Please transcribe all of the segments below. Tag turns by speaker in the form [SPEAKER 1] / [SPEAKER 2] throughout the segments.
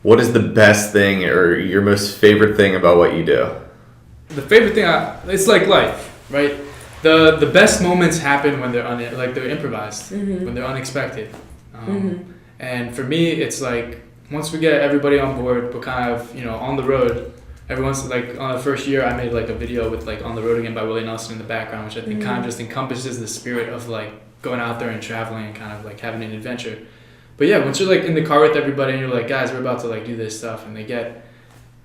[SPEAKER 1] What is the best thing or your most favorite thing about what you do?
[SPEAKER 2] The favorite thing, it's like life, right? The best moments happen when they're improvised, when they're unexpected. And for me, it's like once we get everybody on board, we're kind of on the road. Everyone's like on the first year, I made like a video with like "On the Road Again" by Willie Nelson in the background, which I think kind of just encompasses the spirit of like going out there and traveling and kind of like having an adventure. But yeah, once you're like in the car with everybody and you're like, guys, we're about to like do this stuff, and they get,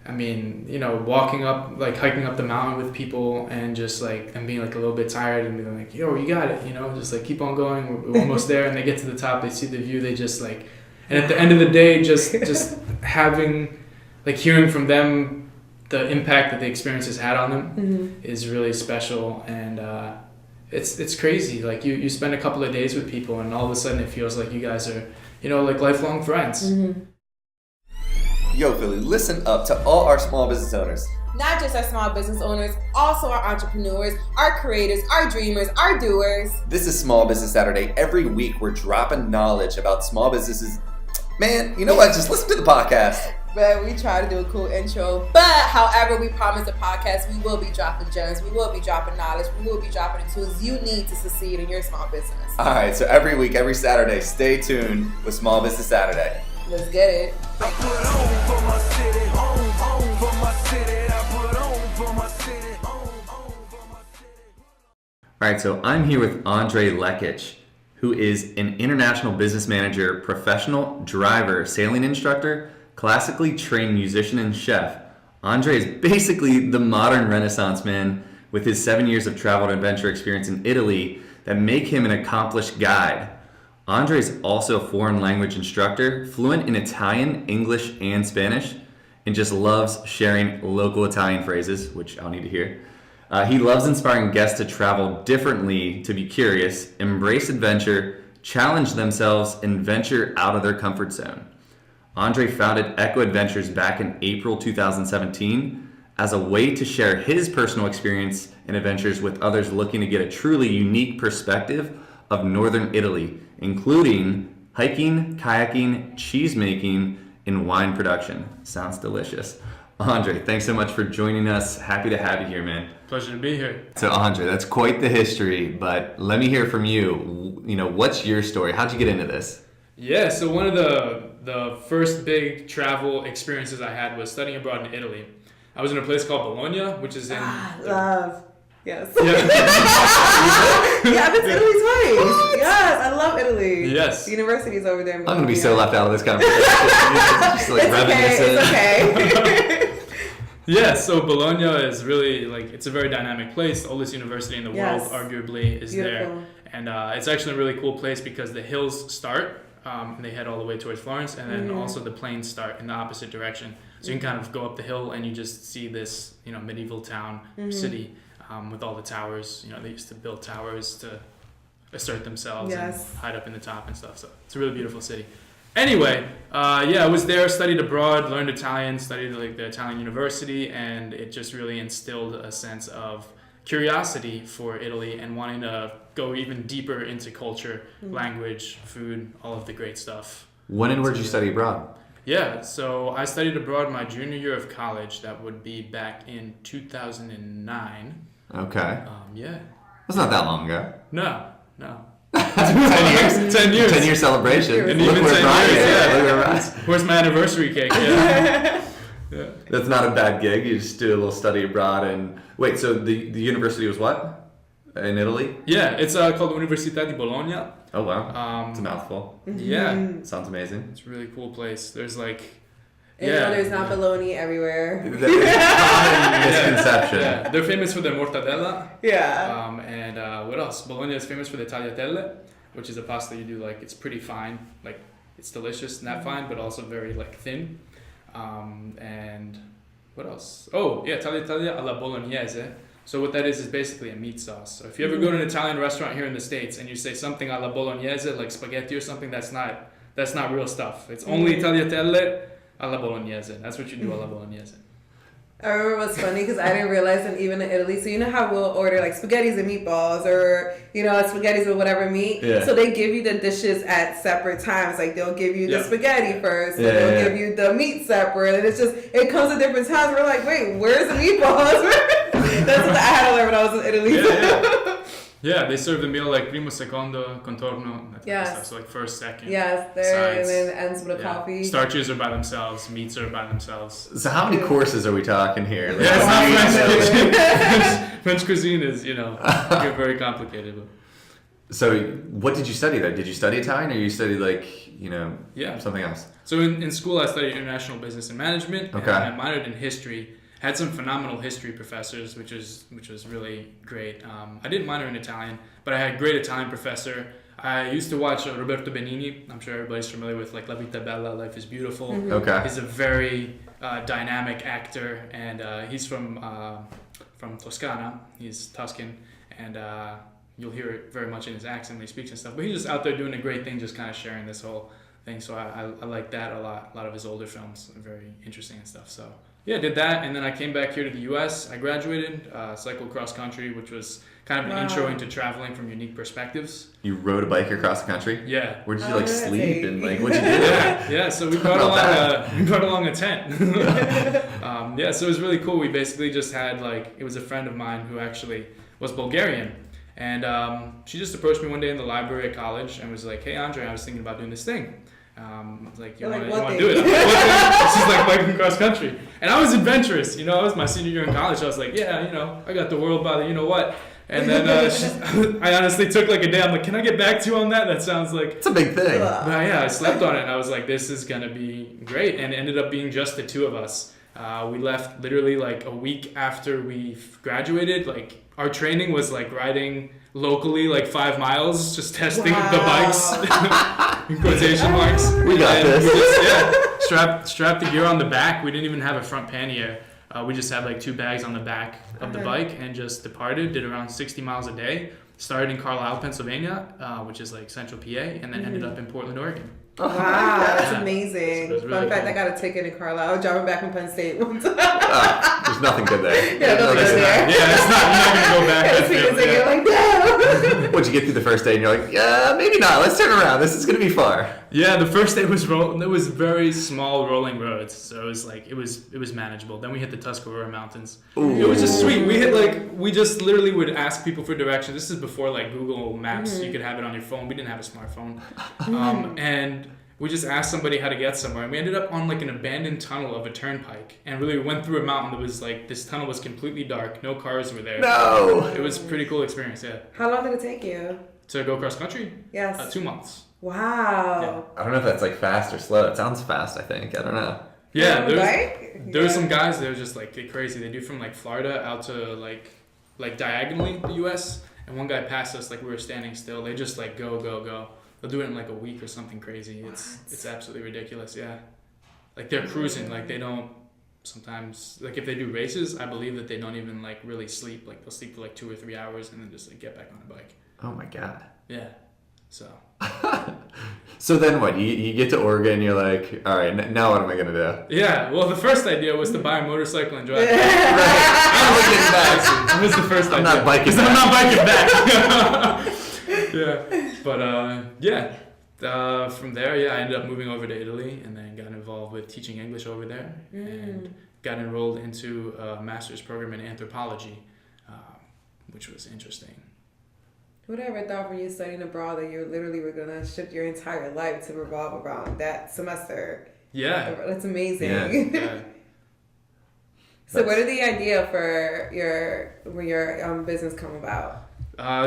[SPEAKER 2] walking up, like hiking up the mountain with people and just like them being like a little bit tired and being like, yo, you got it, just like keep on going, we're almost there, and they get to the top, they see the view, they just like, and at the end of the day, just having, like hearing from them the impact that the experience has had on them is really special, and it's crazy. Like you spend a couple of days with people and all of a sudden it feels like you guys are like lifelong friends.
[SPEAKER 3] Yo, Philly, listen up to all our small business owners.
[SPEAKER 4] Not just our small business owners, also our entrepreneurs, our creators, our dreamers, our doers.
[SPEAKER 3] This is Small Business Saturday. Every week we're dropping knowledge about small businesses. Man, you know what? Just listen to the podcast.
[SPEAKER 4] But we try to do a cool intro. But however, we promise the podcast, we will be dropping gems, we will be dropping knowledge, we will be dropping the tools you need to succeed in your small business.
[SPEAKER 3] All right, so every week, every Saturday, stay tuned with Small Business Saturday.
[SPEAKER 4] Let's get it.
[SPEAKER 1] All right, so I'm here with Andre Lekic, who is an international business manager, professional driver, sailing instructor, classically trained musician, and chef. Andre is basically the modern Renaissance man with his 7 years of travel and adventure experience in Italy that make him an accomplished guide. Andre is also a foreign language instructor, fluent in Italian, English, and Spanish, and just loves sharing local Italian phrases, which I'll need to hear. He loves inspiring guests to travel differently, to be curious, embrace adventure, challenge themselves, and venture out of their comfort zone. Andre founded Ecco Adventures back in April 2017 as a way to share his personal experience and adventures with others looking to get a truly unique perspective of northern Italy, including hiking, kayaking, cheese making, and wine production. Sounds delicious. Andre, thanks so much for joining us. Happy to have you here, man.
[SPEAKER 2] Pleasure to be here.
[SPEAKER 1] So Andre, that's quite the history, but let me hear from you. What's your story? How'd you get into this?
[SPEAKER 2] Yeah, so one of the first big travel experiences I had was studying abroad in Italy. I was in a place called Bologna, which is in...
[SPEAKER 4] Love. Yes.
[SPEAKER 2] Yeah.
[SPEAKER 4] Yeah, I've been to Italy twice. Yes, I love Italy.
[SPEAKER 2] Yes.
[SPEAKER 4] The university's over there.
[SPEAKER 1] I'm going to be so left out of this conversation. Just like
[SPEAKER 4] It's okay.
[SPEAKER 2] Yeah, so Bologna is really, it's a very dynamic place. The oldest university in the world, arguably, is
[SPEAKER 4] Beautiful.
[SPEAKER 2] there. And it's actually a really cool place because the hills start, and they head all the way towards Florence, and then also the plains start in the opposite direction. So you can kind of go up the hill and you just see this, medieval town, city, with all the towers. They used to build towers to assert themselves and hide up in the top and stuff. So it's a really beautiful city. Anyway, I was there, studied abroad, learned Italian, studied the Italian university, and it just really instilled a sense of curiosity for Italy and wanting to go even deeper into culture, language, food, all of the great stuff.
[SPEAKER 1] When and where did you study abroad?
[SPEAKER 2] Yeah, so I studied abroad my junior year of college. That would be back in 2009.
[SPEAKER 1] Okay.
[SPEAKER 2] Yeah.
[SPEAKER 1] That's not that long ago.
[SPEAKER 2] No.
[SPEAKER 1] 10 years?
[SPEAKER 2] 10 years.
[SPEAKER 1] 10-year celebration.
[SPEAKER 2] And
[SPEAKER 1] Look
[SPEAKER 2] even
[SPEAKER 1] where
[SPEAKER 2] 10
[SPEAKER 1] Brian
[SPEAKER 2] years,
[SPEAKER 1] is.
[SPEAKER 2] yeah.
[SPEAKER 1] Look where Brian-
[SPEAKER 2] Where's my anniversary cake? Yeah. Yeah.
[SPEAKER 1] That's not a bad gig. You just do a little study abroad. And wait, so the university was what? In Italy?
[SPEAKER 2] Yeah, it's called Università di Bologna.
[SPEAKER 1] Oh, wow. It's a mouthful.
[SPEAKER 2] Yeah.
[SPEAKER 1] Sounds amazing.
[SPEAKER 2] It's a really cool place. There's
[SPEAKER 4] There's not bologna everywhere.
[SPEAKER 1] That is a common misconception.
[SPEAKER 2] Yeah, they're famous for their mortadella.
[SPEAKER 4] Yeah.
[SPEAKER 2] And what else? Bologna is famous for the tagliatelle, which is a pasta you do it's pretty fine, it's delicious, not fine, but also very thin. And what else? Oh yeah, tagliatelle alla bolognese. So what that is basically a meat sauce. So if you ever go to an Italian restaurant here in the States and you say something alla bolognese, like spaghetti or something, that's not real stuff. It's only tagliatelle alla bolognese. That's what you do alla bolognese.
[SPEAKER 4] I remember it was funny because I didn't realize that even in Italy, so you know how we'll order like spaghettis and meatballs or, you know, spaghettis with whatever meat?
[SPEAKER 1] Yeah.
[SPEAKER 4] So they give you the dishes at separate times. Like they'll give you the
[SPEAKER 2] Yeah.
[SPEAKER 4] spaghetti first, and
[SPEAKER 1] Yeah,
[SPEAKER 4] they'll
[SPEAKER 1] yeah.
[SPEAKER 4] give you the meat separate. And it's just, it comes at different times. We're like, wait, where's the meatballs? That's what I had to learn when I was in Italy.
[SPEAKER 2] Yeah, they serve the meal like primo, secondo, contorno. That type of
[SPEAKER 4] Yes.
[SPEAKER 2] stuff. So like first, second.
[SPEAKER 4] Yes, there, and
[SPEAKER 2] Sides.
[SPEAKER 4] then it ends with a
[SPEAKER 2] Yeah.
[SPEAKER 4] coffee.
[SPEAKER 2] Starches are by themselves. Meats are by themselves.
[SPEAKER 1] So how many courses are we talking here? Like,
[SPEAKER 2] Yeah, it's not
[SPEAKER 1] how
[SPEAKER 2] French
[SPEAKER 1] many-
[SPEAKER 2] cuisine. French cuisine is, you know, get very complicated. But
[SPEAKER 1] So what did you study there? Did you study Italian or you studied like, you know,
[SPEAKER 2] yeah.
[SPEAKER 1] something else?
[SPEAKER 2] So in school, I studied international business and management.
[SPEAKER 1] Okay.
[SPEAKER 2] And I minored in history. Had some phenomenal history professors, which was really great. I didn't minor in Italian, but I had a great Italian professor. I used to watch Roberto Benigni. I'm sure everybody's familiar with like La Vita Bella, Life is Beautiful.
[SPEAKER 1] Okay.
[SPEAKER 2] He's a very dynamic actor, and he's from Toscana. He's Tuscan, and you'll hear it very much in his accent when he speaks and stuff. But he's just out there doing a great thing, just kind of sharing this whole thing. So I like that a lot. A lot of his older films are very interesting and stuff. So yeah, I did that, and then I came back here to the U.S. I graduated, cycled cross country, which was kind of an intro into traveling from unique perspectives.
[SPEAKER 1] You rode a bike across the country?
[SPEAKER 2] Yeah.
[SPEAKER 1] Where did you
[SPEAKER 4] Oh,
[SPEAKER 1] like
[SPEAKER 4] that's
[SPEAKER 1] sleep
[SPEAKER 4] neat.
[SPEAKER 1] and like what'd you do?
[SPEAKER 2] Yeah, so we brought along a tent. Yeah, so it was really cool. We basically just had like, it was a friend of mine who actually was Bulgarian, and she just approached me one day in the library at college and was like, "Hey Andre, I was thinking about doing this thing. I was like, you
[SPEAKER 4] You're
[SPEAKER 2] want
[SPEAKER 4] like,
[SPEAKER 2] to
[SPEAKER 4] what
[SPEAKER 2] do it?"
[SPEAKER 4] thing?
[SPEAKER 2] I'm like, "What thing?" She's like, biking cross country, and I was adventurous. You know, it was my senior year in college. I was like, yeah, you know, I got the world by the you know what. And then I honestly took like a day. I'm like, can I get back to you on that? That sounds like.
[SPEAKER 1] It's a big thing.
[SPEAKER 2] But yeah, I slept on it, and I was like, this is gonna be great. And it ended up being just the two of us. We left literally like a week after we graduated. Like our training was like riding locally like 5 miles, just testing the bikes. In quotation marks.
[SPEAKER 1] We got
[SPEAKER 2] And
[SPEAKER 1] this.
[SPEAKER 2] we just, yeah, strapped the gear on the back. We didn't even have a front pannier. We just had like 2 bags on the back of the bike and just departed. Did around 60 miles a day. Started in Carlisle, Pennsylvania, which is like central PA, and then ended up in Portland, Oregon.
[SPEAKER 4] Wow, that's
[SPEAKER 2] Yeah.
[SPEAKER 4] amazing.
[SPEAKER 2] So it was really
[SPEAKER 4] Fun fact,
[SPEAKER 2] cool.
[SPEAKER 4] I got a ticket in Carlisle. I was driving back from Penn State one time.
[SPEAKER 1] There's nothing good there.
[SPEAKER 4] Yeah, nothing
[SPEAKER 1] Like,
[SPEAKER 4] good there.
[SPEAKER 2] Yeah, it's not. You're not gonna go back.
[SPEAKER 4] Yeah,
[SPEAKER 2] That's
[SPEAKER 4] speaking of
[SPEAKER 2] it,
[SPEAKER 4] ticket,
[SPEAKER 2] yeah.
[SPEAKER 4] like, no.
[SPEAKER 1] What'd you get through the first day and you're like, yeah, maybe not. Let's turn around. This is gonna be far.
[SPEAKER 2] Yeah, the first day was There was very small rolling roads, so it was like it was manageable. Then we hit the Tuscarora Mountains.
[SPEAKER 1] Ooh.
[SPEAKER 2] It was just sweet. We just literally would ask people for directions. This is before like Google Maps. You could have it on your phone. We didn't have a smartphone, and we just asked somebody how to get somewhere. And we ended up on like an abandoned tunnel of a turnpike, and really we went through a mountain that was like this tunnel was completely dark. No cars were there.
[SPEAKER 1] No.
[SPEAKER 2] It was a pretty cool experience. Yeah,
[SPEAKER 4] How long did it take you?
[SPEAKER 2] to go cross country.
[SPEAKER 4] Yes.
[SPEAKER 2] 2 months.
[SPEAKER 4] Wow.
[SPEAKER 1] I don't know if that's like fast or slow. It sounds fast, I think. I don't know.
[SPEAKER 2] Yeah,
[SPEAKER 4] Right?
[SPEAKER 2] there were some guys that were just like they're crazy. They do from like Florida out to like diagonally the U.S. And one guy passed us like we were standing still. They just like go. They'll do it in like a week or something crazy. It's absolutely ridiculous. Yeah, like they're cruising. Like they don't sometimes like if they do races, I believe that they don't even like really sleep. Like they'll sleep for like 2 or 3 hours and then just like get back on a bike.
[SPEAKER 1] Oh my god.
[SPEAKER 2] Yeah, so.
[SPEAKER 1] So then what? You get to Oregon, you're like, all right, now what am I gonna do?
[SPEAKER 2] Yeah, well, the first idea was to buy a motorcycle and drive.
[SPEAKER 1] I'm looking back.
[SPEAKER 2] That was the first idea.
[SPEAKER 1] I'm not biking
[SPEAKER 2] 'Cause I'm
[SPEAKER 1] back.
[SPEAKER 2] not biking back. Yeah, but from there, I ended up moving over to Italy and then got involved with teaching English over there and got enrolled into a master's program in anthropology, which was interesting.
[SPEAKER 4] Who'd ever thought when you studying abroad that you literally were going to shift your entire life to revolve around that semester?
[SPEAKER 2] Yeah.
[SPEAKER 4] That's amazing.
[SPEAKER 2] Yeah.
[SPEAKER 4] So where did the idea for your business come about?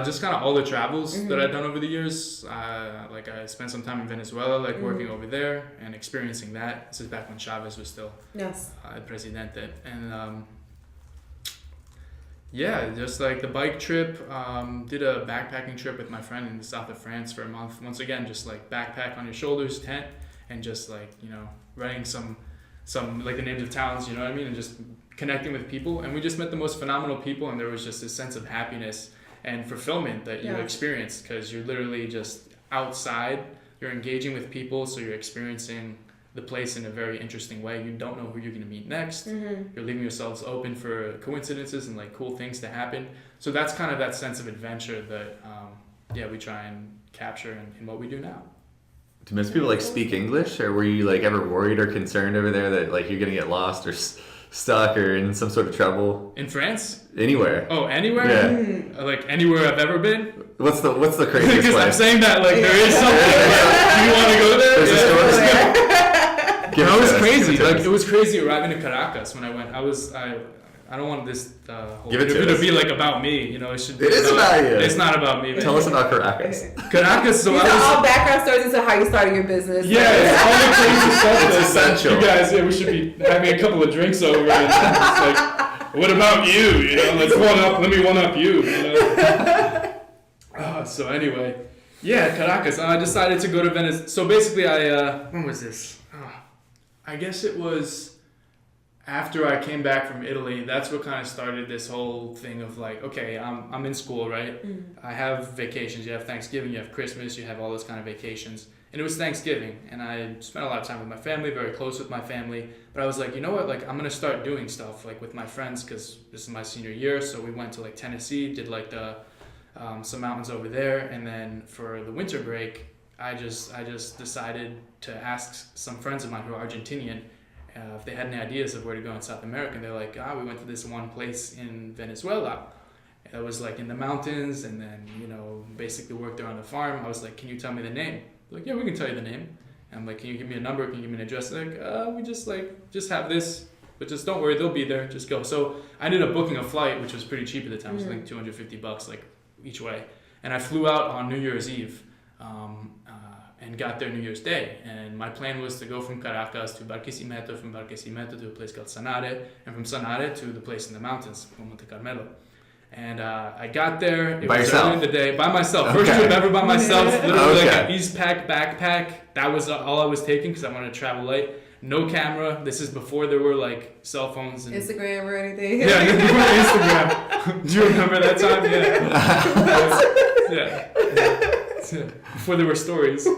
[SPEAKER 2] Just kind of all the travels that I've done over the years. Like I spent some time in Venezuela, like working over there and experiencing that. This is back when Chavez was still
[SPEAKER 4] Yes.
[SPEAKER 2] el presidente. And just like the bike trip, did a backpacking trip with my friend in the south of France for a month. Once again, just like backpack on your shoulders, tent, and just like, writing some like the names of towns, you know what I mean? And just connecting with people. And we just met the most phenomenal people, and there was just this sense of happiness and fulfillment that you experienced because you're literally just outside, you're engaging with people, so you're experiencing the place in a very interesting way. You don't know who you're going to meet next.
[SPEAKER 4] Mm-hmm.
[SPEAKER 2] You're leaving yourselves open for coincidences and like cool things to happen. So that's kind of that sense of adventure that we try and capture in what we do now.
[SPEAKER 1] Do most people like speak English, or were you like ever worried or concerned over there that like you're gonna get lost or stuck or in some sort of trouble?
[SPEAKER 2] In France?
[SPEAKER 1] Anywhere?
[SPEAKER 2] Oh, anywhere?
[SPEAKER 1] Yeah.
[SPEAKER 2] Like anywhere I've ever been?
[SPEAKER 1] What's the craziest
[SPEAKER 2] Because
[SPEAKER 1] place?
[SPEAKER 2] I'm saying that like there is something. Do you want to go there?
[SPEAKER 1] There's a story.
[SPEAKER 2] It was crazy. Like it was crazy arriving to Caracas when I went. I don't want this whole interview to be like about me. You know, it should be.
[SPEAKER 1] It is about you.
[SPEAKER 2] It's not about me.
[SPEAKER 1] Tell us about Caracas.
[SPEAKER 2] Caracas. So
[SPEAKER 4] These are all background stories into how you started your business.
[SPEAKER 2] Yeah, it's all the crazy stuff.
[SPEAKER 1] It's essential.
[SPEAKER 2] You guys, we should be having a couple of drinks over. And it's like, what about you? You know, let me one up you. You know? So anyway, Caracas. I decided to go to Venice. So basically, when was this? I guess it was after I came back from Italy. That's what kind of started this whole thing of like, okay, I'm in school, right? I have vacations. You have Thanksgiving, you have Christmas, you have all those kind of vacations. And it was Thanksgiving, and I spent a lot of time with my family, very close with my family. But I was like, you know what? Like, I'm gonna start doing stuff like with my friends because this is my senior year. So we went to like Tennessee, did like the some mountains over there, and then for the winter break, I just decided to ask some friends of mine who are Argentinian if they had any ideas of where to go in South America. And they're like, we went to this one place in Venezuela. It was like in the mountains, and then, you know, basically worked there on the farm. I was like, can you tell me the name? They're like, yeah, we can tell you the name. And I'm like, can you give me a number? Can you give me an address? They're like, we just have this, but just don't worry, they'll be there. Just go. So I ended up booking a flight, which was pretty cheap at the time. It was like $250 like each way. And I flew out on New Year's Eve. And got there New Year's Day. And my plan was to go from Caracas to Barquisimeto, from Barquisimeto to a place called Sanare, and from Sanare to the place in the mountains, Monte Carmelo. And I got there. It
[SPEAKER 1] by
[SPEAKER 2] was
[SPEAKER 1] yourself?
[SPEAKER 2] early in the day. By myself. First trip ever by myself. Literally like
[SPEAKER 1] Okay.
[SPEAKER 2] an East Pack backpack. That was all I was taking because I wanted to travel light. No camera. This is before there were like cell phones and
[SPEAKER 4] Instagram or anything.
[SPEAKER 2] Yeah, before Instagram. Do you remember that time? Yeah. Before there were stories. So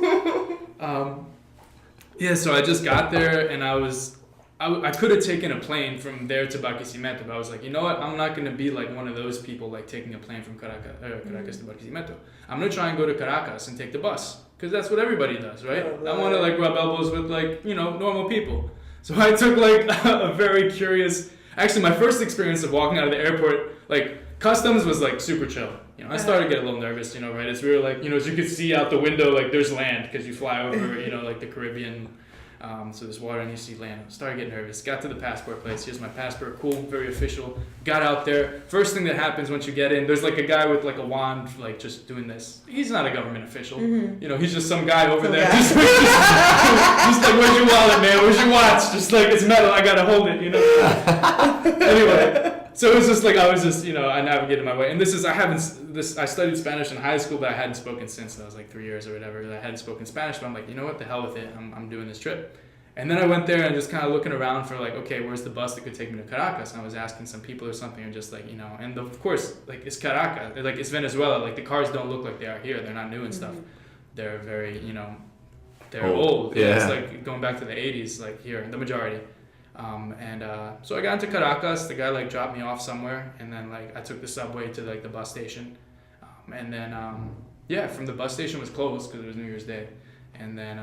[SPEAKER 2] I just got there, and I could have taken a plane from there to Barquisimeto, but I was like, you know what? I'm not going to be like one of those people like taking a plane from Caracas to Barquisimeto. I'm going to try and go to Caracas and take the bus, because that's what everybody does, right? I want to like rub elbows with like, you know, normal people. So I took like a very curious, actually my first experience of walking out of the airport, like customs was like super chill. You know, I started to get a little nervous, you know, right? As we were like, you know, as you could see out the window, like there's land because you fly over, you know, like the Caribbean. So there's water and you see land. Started getting nervous. Got to the passport place. Here's my passport. Cool, very official. Got out there. First thing that happens once you get in, there's like a guy with like a wand, like just doing this. He's not a government official. Mm-hmm. You know, he's just some guy over there. Just like, where's your wallet, man? Where's your watch? Just like, it's metal. I gotta hold it, you know? Anyway. So it was just like, I was just, you know, I navigated my way. And I studied Spanish in high school, but I hadn't spoken since. That was like 3 years or whatever. I hadn't spoken Spanish, but I'm like, you know what, the hell with it. I'm doing this trip. And then I went there and just kind of looking around for like, okay, where's the bus that could take me to Caracas? And I was asking some people or something, and just like, you know, and of course, like, it's Caracas. Like, it's Venezuela. Like, the cars don't look like they are here. They're not new and stuff. They're very, you know, they're old.
[SPEAKER 1] Yeah.
[SPEAKER 2] It's like going back to the 80s, like here, the majority. So I got into Caracas. The guy like dropped me off somewhere, and then like I took the subway to like the bus station, and then from the bus station was closed because it was New Year's Day, and then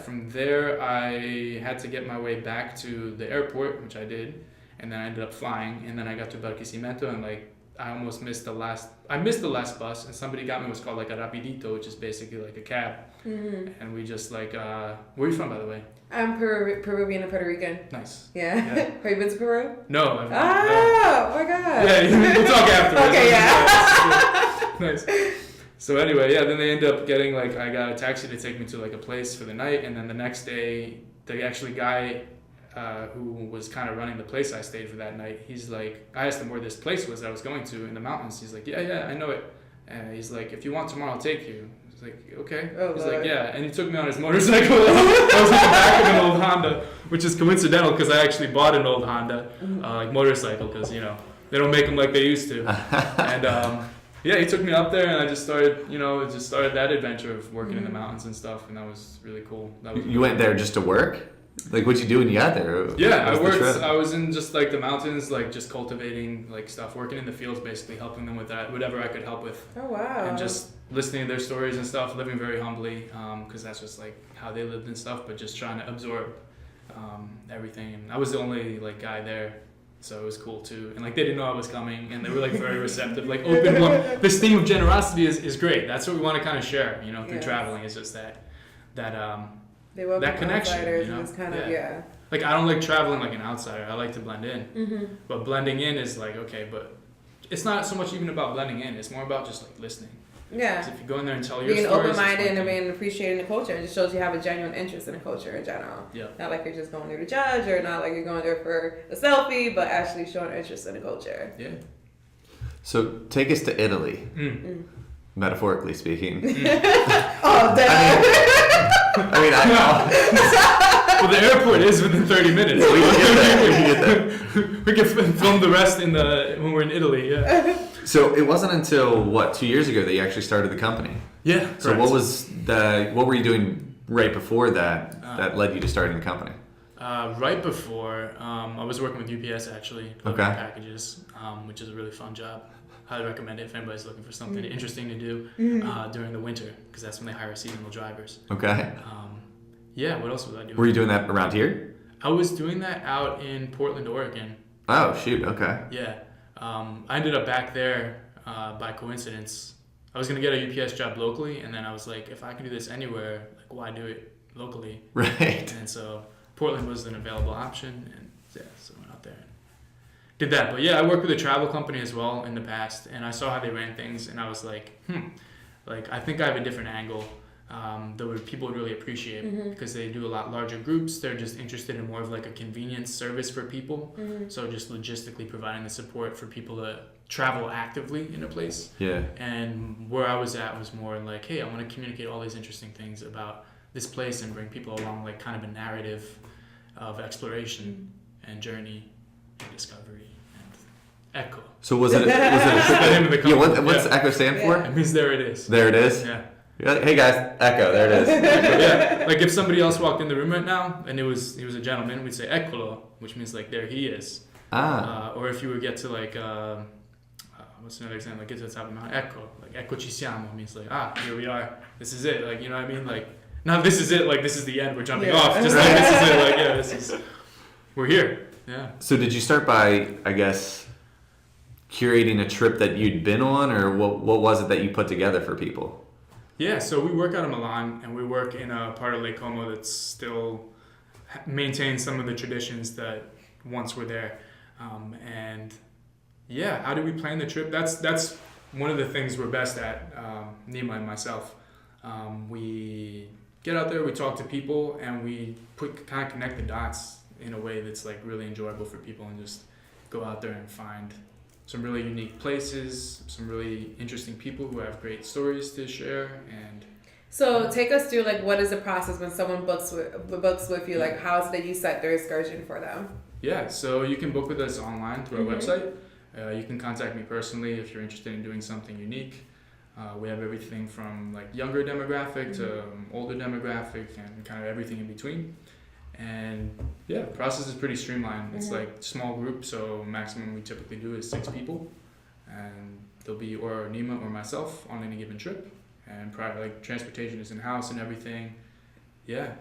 [SPEAKER 2] from there I had to get my way back to the airport, which I did, and then I ended up flying, and then I got to Barquisimeto, and like I almost missed the last bus, and somebody got me what's called like a rapidito, which is basically like a cab, and we just like where are you from, by the way?
[SPEAKER 4] I'm Peruvian and Puerto Rican.
[SPEAKER 2] Nice.
[SPEAKER 4] Yeah. Have you been to Peru?
[SPEAKER 2] No, I've not.
[SPEAKER 4] Oh my god.
[SPEAKER 2] Yeah, we'll talk afterwards.
[SPEAKER 4] Okay, yeah.
[SPEAKER 2] Nice. So anyway, then they end up getting like, I got a taxi to take me to like a place for the night, and then the next day, the actually guy who was kind of running the place I stayed for that night, he's like, I asked him where this place was that I was going to in the mountains. He's like, yeah, I know it. And he's like, if you want tomorrow, I'll take you. I was like, okay. He's like, yeah. And he took me on his motorcycle. I was in the back of an old Honda, which is coincidental because I actually bought an old Honda like motorcycle because, you know, they don't make them like they used to. And Yeah, he took me up there, and I just started, that adventure of working in the mountains and stuff, and that was really cool.
[SPEAKER 1] You went there just to work? Like, what'd you do when you got there?
[SPEAKER 2] Yeah, I was in just like the mountains, like just cultivating like stuff, working in the fields, basically helping them with that, whatever I could help with.
[SPEAKER 4] Oh wow!
[SPEAKER 2] And just listening to their stories and stuff, living very humbly, because that's just like how they lived and stuff. But just trying to absorb everything. And I was the only like guy there, so it was cool too. And like they didn't know I was coming, and they were like very receptive, like open. This theme of generosity is great. That's what we want to kind of share, through traveling. It's just that. That connection,
[SPEAKER 4] and it's kind of
[SPEAKER 2] Like I don't like traveling like an outsider. I like to blend in, but blending in is like okay, but it's not so much even about blending in. It's more about just like listening.
[SPEAKER 4] Yeah.
[SPEAKER 2] If you go in there and tell your
[SPEAKER 4] being
[SPEAKER 2] stories,
[SPEAKER 4] open-minded and being appreciating the culture, it just shows you have a genuine interest in the culture in general.
[SPEAKER 2] Yeah.
[SPEAKER 4] Not like you're just going there to judge, or not like you're going there for a selfie, but actually showing interest in the culture.
[SPEAKER 2] Yeah.
[SPEAKER 1] So take us to Italy, metaphorically speaking.
[SPEAKER 4] Oh,
[SPEAKER 1] I
[SPEAKER 2] well, the airport is within 30 minutes.
[SPEAKER 1] We can get there.
[SPEAKER 2] We can film the rest when we're in Italy. Yeah.
[SPEAKER 1] So it wasn't until 2 years ago that you actually started the company?
[SPEAKER 2] Yeah.
[SPEAKER 1] So
[SPEAKER 2] correct.
[SPEAKER 1] what were you doing right before that led you to starting the company?
[SPEAKER 2] Right before, I was working with UPS actually, delivering packages, which is a really fun job. Highly recommend it if anybody's looking for something interesting to do during the winter, because that's when they hire seasonal drivers.
[SPEAKER 1] Okay.
[SPEAKER 2] Yeah, what else was I doing?
[SPEAKER 1] Were you doing that around here?
[SPEAKER 2] I was doing that out in Portland, Oregon.
[SPEAKER 1] Oh, shoot. Okay.
[SPEAKER 2] Yeah. I ended up back there by coincidence. I was going to get a UPS job locally, and then I was like, if I can do this anywhere, like why do it locally?
[SPEAKER 1] Right.
[SPEAKER 2] And so Portland was an available option, and so I went out there and did that. But yeah, I worked with a travel company as well in the past, and I saw how they ran things, and I was like, like I think I have a different angle that people would really appreciate, because they do a lot larger groups. They're just interested in more of like a convenience service for people. So just logistically providing the support for people to travel actively in a place.
[SPEAKER 1] Yeah.
[SPEAKER 2] And where I was at was more like, hey, I want to communicate all these interesting things about this place and bring people along like kind of a narrative of exploration and journey and discovery and Ecco.
[SPEAKER 1] So was it a
[SPEAKER 2] the name of the company.
[SPEAKER 1] Yeah, what's Ecco stand for?
[SPEAKER 2] It means there it is.
[SPEAKER 1] There it is?
[SPEAKER 2] Yeah.
[SPEAKER 1] You're like, hey guys, Ecco, there it is.
[SPEAKER 2] Yeah. Like if somebody else walked in the room right now and he was a gentleman, we'd say Eccolo, which means like there he is. Or if you would get to like what's another example? Like get to the top of the mountain, Ecco, like Ecco ci siamo means like here we are. This is it. Like, you know what I mean? Like not this is it, like this is the end, we're jumping off. Just like this is it, like we're here. Yeah.
[SPEAKER 1] So did you start by, I guess, curating a trip that you'd been on, or what was it that you put together for people?
[SPEAKER 2] Yeah, so we work out of Milan, and we work in a part of Lake Como that still maintains some of the traditions that once were there. And yeah, how do we plan the trip? That's one of the things we're best at, Nima and myself. We get out there, we talk to people, and we kind of connect the dots in a way that's like really enjoyable for people, and just go out there and find some really unique places, some really interesting people who have great stories to share. And
[SPEAKER 4] so take us through like what is the process when someone books with you? Like how is it that you set their excursion for them?
[SPEAKER 2] Yeah, so you can book with us online through our website. You can contact me personally if you're interested in doing something unique. We have everything from like younger demographic to older demographic, and kind of everything in between. And yeah, the process is pretty streamlined. It's like small group, so maximum we typically do is 6 people, and there'll be or Nima or myself on any given trip, and like transportation is in house and everything. Yeah.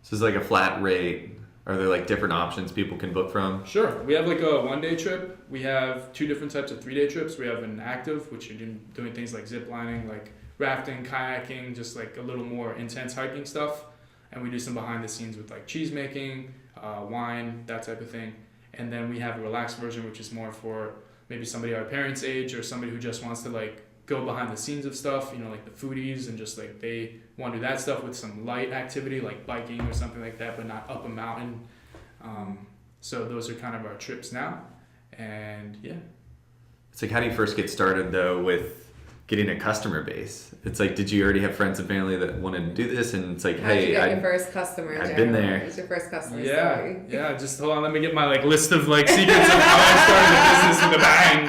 [SPEAKER 1] So it's like a flat rate. Are there like different options people can book from?
[SPEAKER 2] Sure. We have like a 1-day trip. We have 2 different types of 3-day trips. We have an active, which you're doing things like zip lining, like rafting, kayaking, just like a little more intense hiking stuff. And we do some behind the scenes with like cheese making, wine, that type of thing. And then we have a relaxed version, which is more for maybe somebody our parents' age, or somebody who just wants to like go behind the scenes of stuff, like the foodies, and just like they want to do that stuff with some light activity like biking or something like that, but not up a mountain. So those are kind of our trips now. And yeah.
[SPEAKER 1] It's like, how do you first get started though with getting a customer base? It's like, did you already have friends and family that wanted to do this? And it's like,
[SPEAKER 4] How'd you
[SPEAKER 1] hey,
[SPEAKER 4] get your first customer?
[SPEAKER 1] I've been there.
[SPEAKER 4] What's your first customer
[SPEAKER 2] Yeah,
[SPEAKER 4] story?
[SPEAKER 2] yeah. Just hold on. Let me get my list of secrets of how I started a business with a bang.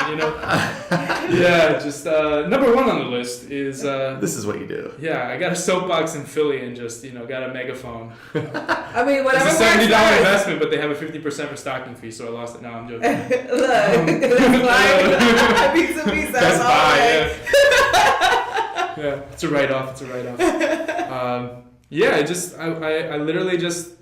[SPEAKER 2] Yeah. Just number one on the list is
[SPEAKER 1] this is what you do.
[SPEAKER 2] Yeah, I got a soapbox in Philly and just got a megaphone.
[SPEAKER 4] I mean, whatever.
[SPEAKER 2] It's a
[SPEAKER 4] works
[SPEAKER 2] $70
[SPEAKER 4] best.
[SPEAKER 2] investment, but they have a 50% for stocking fee, so I lost it. No, I'm joking.
[SPEAKER 4] Look,
[SPEAKER 2] Best Buy, yeah. It's a write-off. I literally just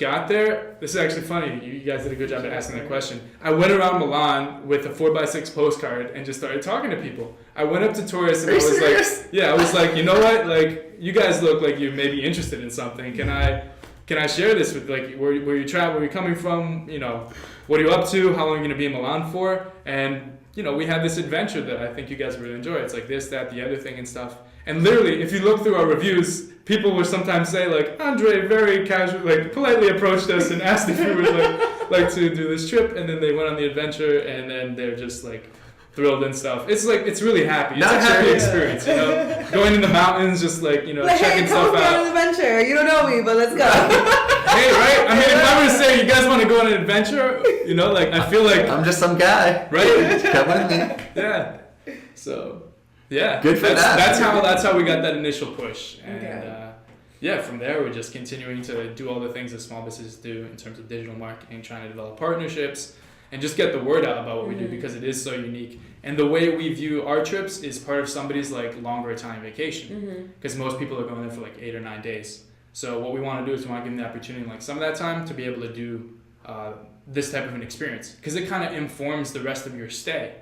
[SPEAKER 2] got there. This is actually funny. You guys did a good job at asking that question. I went around Milan with a 4x6 postcard and just started talking to people. I went up to tourists and I was like, you know what? Like, you guys look like you may be interested in something. Can I share this with where you travel, where you're coming from? What are you up to? How long are you going to be in Milan for? And we had this adventure that I think you guys would really enjoy. It's like this, that, the other thing and stuff. And literally, if you look through our reviews, people will sometimes say Andre very casually, politely approached us and asked if we would like to do this trip. And then they went on the adventure and then they're just thrilled and stuff. It's really happy. It's a happy experience, going in the mountains, just checking stuff out.
[SPEAKER 4] On an adventure. You don't know me, but let's go.
[SPEAKER 2] Hey, right? I mean, if I were to say you guys want to go on an adventure, I feel like
[SPEAKER 1] I'm just some guy,
[SPEAKER 2] right?
[SPEAKER 1] Come with me.
[SPEAKER 2] Yeah. So, yeah.
[SPEAKER 1] Good for that.
[SPEAKER 2] That's how we got that initial push, and
[SPEAKER 4] Okay.
[SPEAKER 2] from there we're just continuing to do all the things that small businesses do in terms of digital marketing, trying to develop partnerships, and just get the word out about what we do because it is so unique. And the way we view our trips is part of somebody's longer Italian vacation, because most people are going there for 8 or 9 days. So what we want to do is we want to give them the opportunity, some of that time, to be able to do this type of an experience, because it kind of informs the rest of your stay.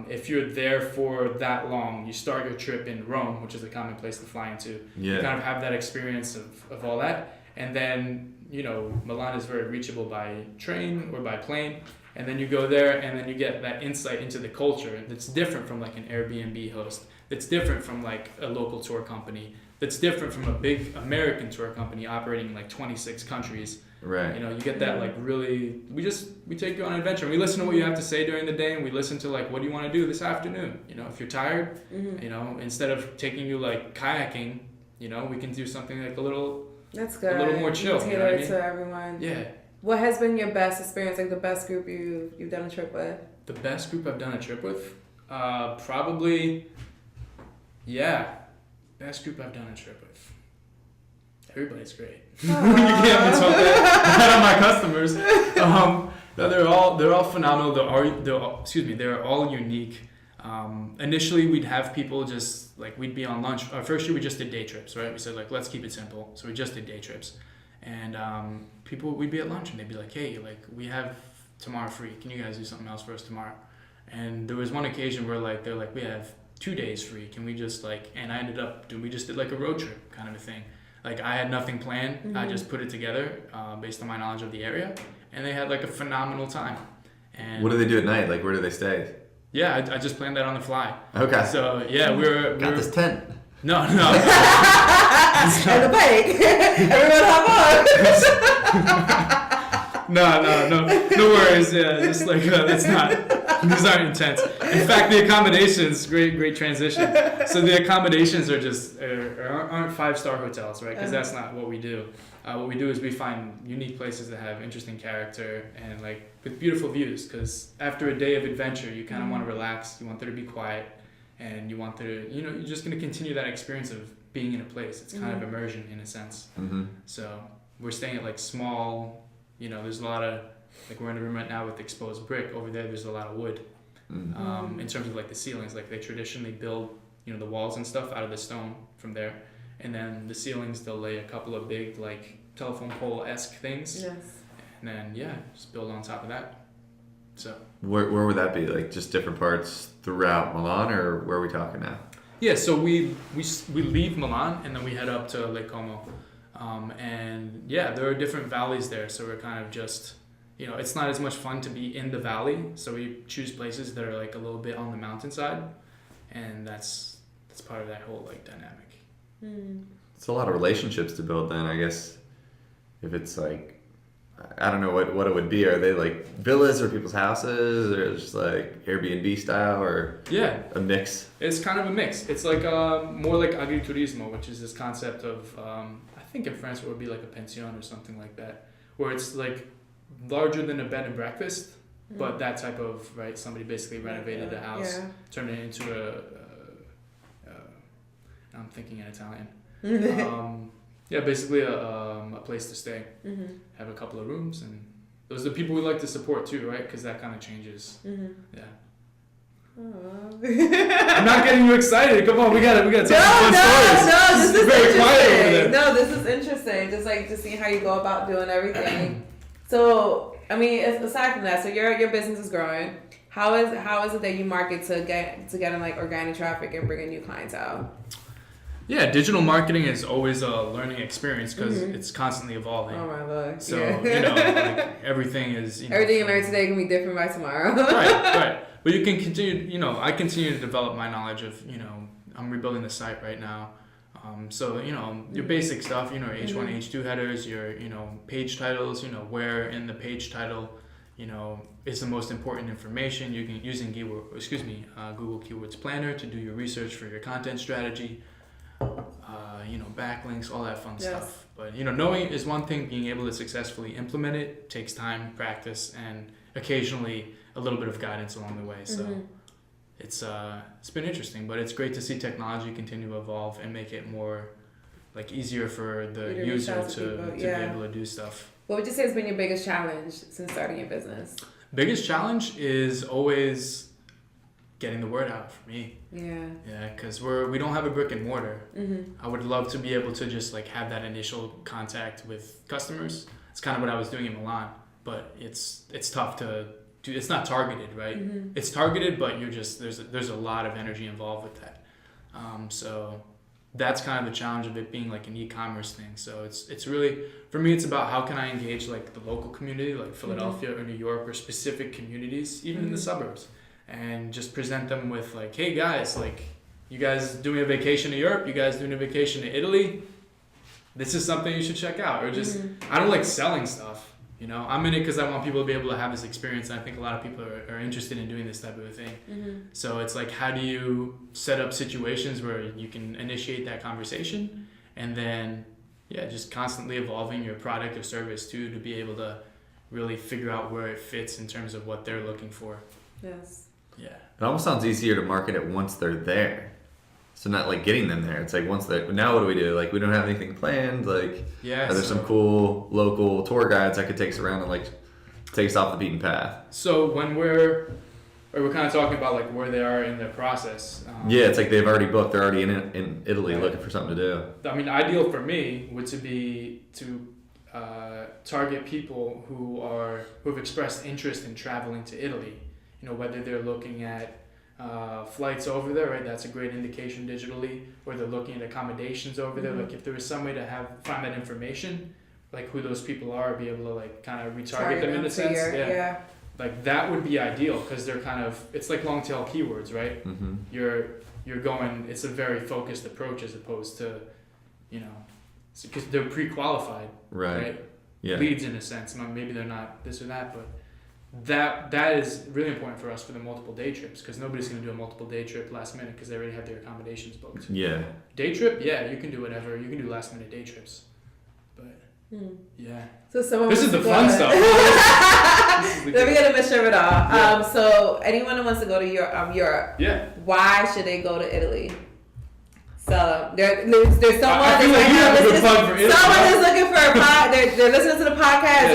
[SPEAKER 2] If you're there for that long, you start your trip in Rome, which is a common place to fly into.
[SPEAKER 1] Yeah.
[SPEAKER 2] You kind of have that experience of all that. And then, Milan is very reachable by train or by plane. And then you go there and then you get that insight into the culture that's different from an Airbnb host, that's different from a local tour company, that's different from a big American tour company operating in 26 countries.
[SPEAKER 1] Right.
[SPEAKER 2] You get that really, we take you on an adventure. We listen to what you have to say during the day, and we listen to what do you want to do this afternoon? If you're tired, instead of taking you kayaking, we can do something a little,
[SPEAKER 4] That's good.
[SPEAKER 2] a little more chill.
[SPEAKER 4] Tailor it to everyone.
[SPEAKER 2] Yeah.
[SPEAKER 4] What has been your best experience? The best group you've done a trip with?
[SPEAKER 2] The best group I've done a trip with? Probably, best group I've done a trip with. Everybody's great. You can't talk that on my customers. No, they're all phenomenal. They're all unique. Initially, we'd have people just we'd be on lunch. Our first year, we just did day trips, right? We said let's keep it simple, so we just did day trips. And we'd be at lunch and they'd be like, hey, we have tomorrow free. Can you guys do something else for us tomorrow? And there was one occasion where they're we have 2 days free. Can we just and I ended up we just did a road trip kind of a thing. I had nothing planned. I just put it together based on my knowledge of the area, and they had a phenomenal time. And
[SPEAKER 1] What do they do at night? Where do they stay?
[SPEAKER 2] yeah, I just planned that on the fly.
[SPEAKER 1] Okay.
[SPEAKER 2] So yeah, we're
[SPEAKER 1] Got this tent.
[SPEAKER 2] No.
[SPEAKER 4] And the bike. Everyone hop on.
[SPEAKER 2] No worries. Yeah, just that's not. These aren't intense. In fact, the accommodations, great transition. So the accommodations are just aren't 5-star hotels, right? Because that's not what we do. What we do is we find unique places that have interesting character and with beautiful views. Because after a day of adventure, you kind of want to relax. You want there to be quiet, and you want there to, you're just going to continue that experience of being in a place. It's kind of immersion in a sense.
[SPEAKER 1] Mm-hmm.
[SPEAKER 2] So we're staying at small. There's a lot of we're in a room right now with exposed brick. Over there's a lot of wood. In terms of the ceilings, they traditionally build the walls and stuff out of the stone from there, and then the ceilings they'll lay a couple of big telephone pole-esque things.
[SPEAKER 4] Yes.
[SPEAKER 2] And then just build on top of that. So
[SPEAKER 1] Where would that be? Just different parts throughout Milan, or where are we talking now?
[SPEAKER 2] yeah, so we leave Milan and then we head up to Lake Como, and there are different valleys there. So we're kind of just it's not as much fun to be in the valley, so we choose places that are a little bit on the mountainside, and that's part of that whole dynamic.
[SPEAKER 1] It's a lot of relationships to build then, I guess. If it's I don't know what it would be. Are they like villas or people's houses, or just like Airbnb style, or
[SPEAKER 2] Yeah,
[SPEAKER 1] a mix?
[SPEAKER 2] it's kind of a mix. It's like more like agriturismo, which is this concept of I think in France it would be like a pension or something like that, where it's like larger than a bed and breakfast, but that type of somebody basically renovated the house, turned it into I'm thinking in Italian. Basically a place to stay. Have a couple of rooms, and those are the people we like to support too, right? Because that kind of changes. Yeah. I'm not getting you excited. Come on, we gotta tell some fun stories.
[SPEAKER 4] No, this is
[SPEAKER 2] very quiet over
[SPEAKER 4] interesting.
[SPEAKER 2] there.
[SPEAKER 4] No, this is interesting. Just seeing how you go about doing everything. So, I mean, aside from that, so your business is growing. How is it that you market to get in like organic traffic and bring in new clientele?
[SPEAKER 2] Yeah, digital marketing is always a learning experience because it's constantly evolving.
[SPEAKER 4] Oh my Lord.
[SPEAKER 2] So,
[SPEAKER 4] yeah.
[SPEAKER 2] like everything is,
[SPEAKER 4] everything you learn today can be different by tomorrow.
[SPEAKER 2] right. But you can continue, I continue to develop my knowledge of, I'm rebuilding the site right now. So, your basic stuff, H1, H2 headers, your, page titles, where in the page title, is the most important information. You can using Google Keywords Planner to do your research for your content strategy. Backlinks, all that fun stuff. But knowing is one thing. Being able to successfully implement it takes time, practice, and occasionally a little bit of guidance along the way. So it's been interesting, but it's great to see technology continue to evolve and make it more easier for the user to be able to do stuff.
[SPEAKER 4] What would you say has been your biggest challenge since starting your business?
[SPEAKER 2] Biggest challenge is always getting the word out for me. Yeah, because we don't have a brick and mortar. I would love to be able to just have that initial contact with customers. It's kind of what I was doing in Milan, but it's tough to do. It's not targeted, right? It's targeted, but there's a lot of energy involved with that. So that's kind of the challenge of it being an e-commerce thing. So it's really, for me, it's about how can I engage the local community, like Philadelphia or New York, or specific communities, even in the suburbs. And just present them with hey guys, you guys doing a vacation to Europe, you guys doing a vacation to Italy, this is something you should check out. Or just, I don't like selling stuff, I'm in it because I want people to be able to have this experience. And I think a lot of people are interested in doing this type of a thing. So it's how do you set up situations where you can initiate that conversation, and then just constantly evolving your product or service too, to be able to really figure out where it fits in terms of what they're looking for.
[SPEAKER 4] Yes.
[SPEAKER 2] Yeah.
[SPEAKER 1] It almost sounds easier to market it once they're there. So not getting them there. It's once they're, now what do we do? We don't have anything planned. Are there some cool local tour guides that could take us around and take us off the beaten path?
[SPEAKER 2] So when we're kind of talking about where they are in their process.
[SPEAKER 1] It's they've already booked. They're already in Italy looking for something to do.
[SPEAKER 2] I mean, ideal for me would be to target people who have expressed interest in traveling to Italy. Whether they're looking at flights over there, right? That's a great indication digitally. Or they're looking at accommodations over there. If there was some way to find that information, who those people are, be able to kind of retarget them in a sense. That would be ideal, because they're kind of, it's long tail keywords, right? You're going, it's a very focused approach as opposed to, because they're pre-qualified, right?
[SPEAKER 1] Yeah.
[SPEAKER 2] Leads in a sense. Maybe they're not this or that, but that is really important for us for the multiple day trips, because nobody's going to do a multiple day trip last minute because they already have their accommodations booked.
[SPEAKER 1] Yeah.
[SPEAKER 2] Day trip, you can do whatever. You can do last minute day trips, but
[SPEAKER 4] So
[SPEAKER 2] this is the fun stuff.
[SPEAKER 4] Then we gotta make sure of it all. So anyone who wants to go to Europe, why should they go to Italy? So there's someone that's looking for a pod. They're listening to the podcast.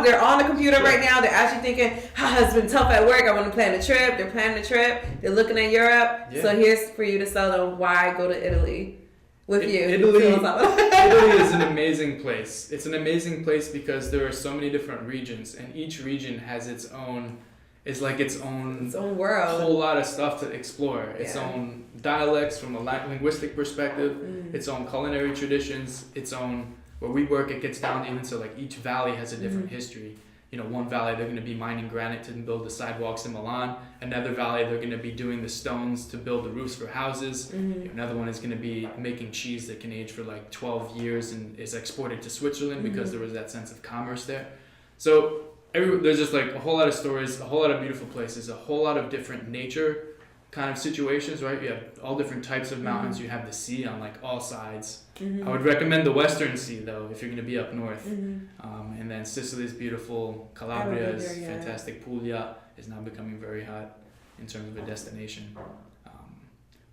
[SPEAKER 4] They're on the computer right now. They're actually thinking, it's been tough at work. I want to plan a trip. They're planning a trip. They're looking at Europe. So here's for you to tell them why go to Italy with you.
[SPEAKER 2] Italy is an amazing place. It's an amazing place because there are so many different regions, and each region has its own. It's its own
[SPEAKER 4] world.
[SPEAKER 2] A whole lot of stuff to explore. Its own dialects from a linguistic perspective, its own culinary traditions, its own, where we work, it gets down even to each valley has a different history. One valley they're going to be mining granite to build the sidewalks in Milan. Another valley they're going to be doing the stones to build the roofs for houses. Another one is going to be making cheese that can age for 12 years and is exported to Switzerland because there was that sense of commerce there. So there's just like a whole lot of stories, a whole lot of beautiful places, a whole lot of different nature kind of situations, right? You have all different types of mountains. You have the sea on like all sides. I would recommend the Western Sea though if you're going to be up north. And then Sicily is beautiful. Calabria is fantastic. Puglia is now becoming very hot in terms of a destination.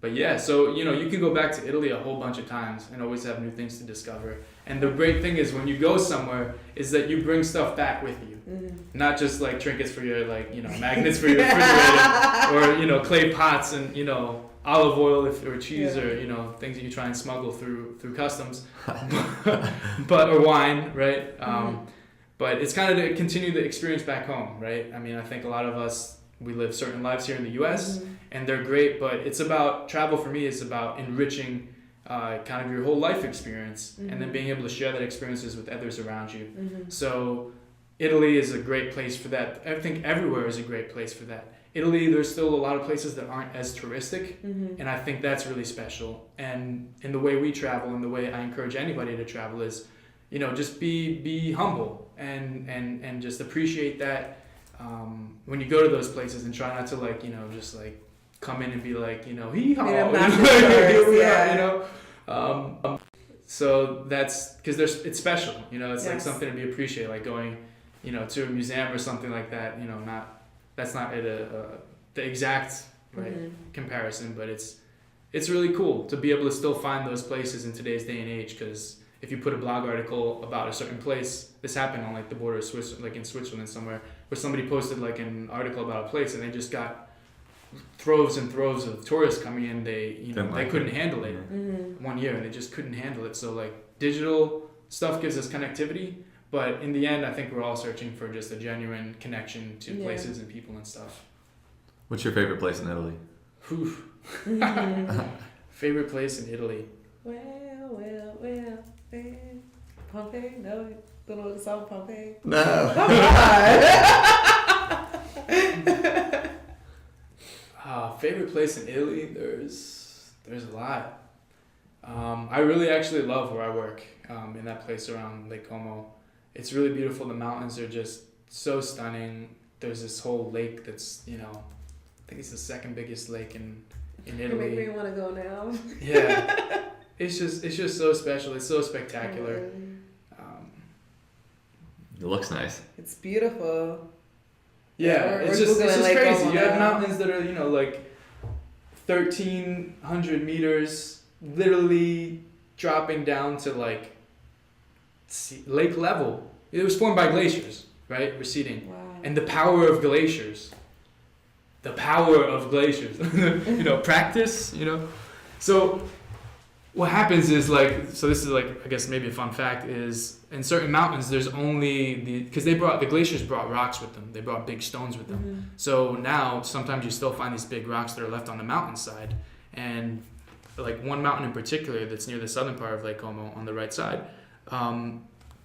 [SPEAKER 2] But yeah, so you can go back to Italy a whole bunch of times and always have new things to discover. And the great thing is when you go somewhere is that you bring stuff back with you, not just like trinkets for your magnets for your refrigerator, or clay pots and olive oil or cheese or things that you try and smuggle through customs, or wine, right? But it's kind of to continue the experience back home, right? I mean, I think a lot of us, we live certain lives here in the U.S. And they're great, but it's about travel for me is about enriching kind of your whole life experience and then being able to share that experiences with others around you. So Italy is a great place for that. I think everywhere is a great place for that. Italy, there's still a lot of places that aren't as touristic, and I think that's really special. And in the way we travel and the way I encourage anybody to travel is, just be humble and just appreciate that when you go to those places, and try not to just come in and be like, hee-haw, so that's because it's special, it's like something to be appreciated, like going, to a museum or something like that, that's not the exact comparison, but it's really cool to be able to still find those places in today's day and age, because if you put a blog article about a certain place, this happened on like the border of Switzerland, like in Switzerland somewhere, where somebody posted like an article about a place and they just got throves and throves of tourists coming in. They couldn't handle it 1 year, and they just couldn't handle it. So like digital stuff gives us connectivity, but in the end, I think we're all searching for just a genuine connection to places and people and stuff.
[SPEAKER 1] What's your favorite place in Italy?
[SPEAKER 2] Favorite place in Italy?
[SPEAKER 4] Well. Pompeii? No, don't know the song Pompeii.
[SPEAKER 1] No.
[SPEAKER 4] Come
[SPEAKER 2] on. Favorite place in Italy? There's a lot. I really actually love where I work in that place around Lake Como. It's really beautiful. The mountains are just so stunning. There's this whole lake that's, I think it's the second biggest lake in Italy.
[SPEAKER 4] You make me want to go now.
[SPEAKER 2] Yeah. It's just so special. It's so spectacular.
[SPEAKER 1] It looks nice.
[SPEAKER 4] It's beautiful.
[SPEAKER 2] Yeah, it's just crazy. You have mountains that are, like 1,300 meters, literally dropping down to like lake level. It was formed by glaciers, right? Receding.
[SPEAKER 4] Wow.
[SPEAKER 2] And the power of glaciers. Practice, So what happens is this is I guess maybe a fun fact is in certain mountains there's only because the glaciers brought rocks with them. They brought big stones with them. So now sometimes you still find these big rocks that are left on the mountainside, and like one mountain in particular that's near the southern part of Lake Como on the right side,